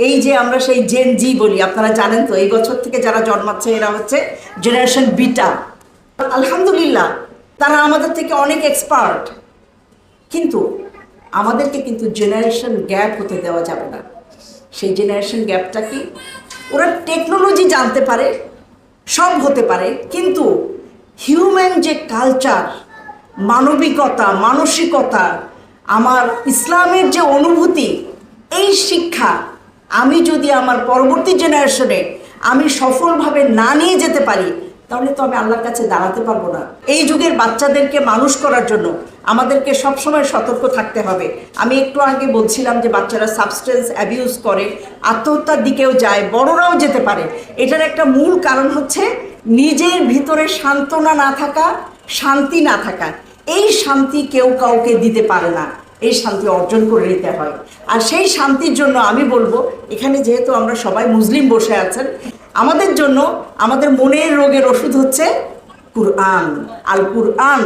এই যে আমরা সেই জেন জি বলি, আপনারা জানেন তো, এই বছর থেকে যারা জন্মাচ্ছে এরা হচ্ছে জেনারেশন বিটা। আলহামদুলিল্লাহ, তারা আমাদের থেকে অনেক এক্সপার্ট, কিন্তু আমাদেরকে কিন্তু জেনারেশন গ্যাপ হতে দেওয়া যাবে না। সেই জেনারেশন গ্যাপটা কি? ওরা টেকনোলজি জানতে পারে, সব হতে পারে, কিন্তু হিউম্যান যে কালচার, মানবিকতা, মানসিকতা, আমার ইসলামের যে অনুভূতি, এই শিক্ষা আমি যদি আমার পরবর্তী জেনারেশনে আমি সফলভাবে না নিয়ে যেতে পারি, তাহলে তো আমি আল্লাহর কাছে দাঁড়াতে পারবো না। এই যুগের বাচ্চাদেরকে মানুষ করার জন্য আমাদেরকে সবসময় সতর্ক থাকতে হবে। আমি একটু আগে বলছিলাম যে বাচ্চারা সাবস্টেন্স অ্যাবিউজ করে, আত্মহত্যার দিকেও যায়, বড়রাও যেতে পারে। এটার একটা মূল কারণ হচ্ছে নিজের ভিতরে সান্ত্বনা না থাকা, শান্তি না থাকা। এই শান্তি কেউ কাউকে দিতে পারে না, এই শান্তি অর্জন করে নিতে হয়। আর সেই শান্তির জন্য আমি বলবো, এখানে যেহেতু আমরা সবাই মুসলিম বসে আছেন, আমাদের জন্য আমাদের মনের রোগের ওষুধ হচ্ছে কুরআন। আল কুরআন,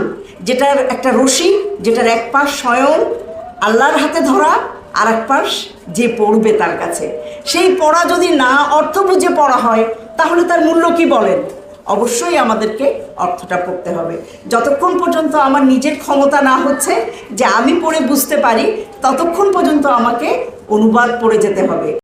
যেটার একটা রশি, যেটার এক পাশ স্বয়ং আল্লাহর হাতে ধরা, আর এক পাশ যে পড়বে তার কাছে। সেই পড়া যদি না অর্থ বুঝে পড়া হয়, তাহলে তার মূল্য কি বলেন? অবশ্যই আমাদেরকে অর্থটা পড়তে হবে। যতক্ষণ পর্যন্ত আমার নিজের ক্ষমতা না হচ্ছে যে আমি পড়ে বুঝতে পারি, ততক্ষণ পর্যন্ত আমাকে অনুবাদ পড়ে যেতে হবে।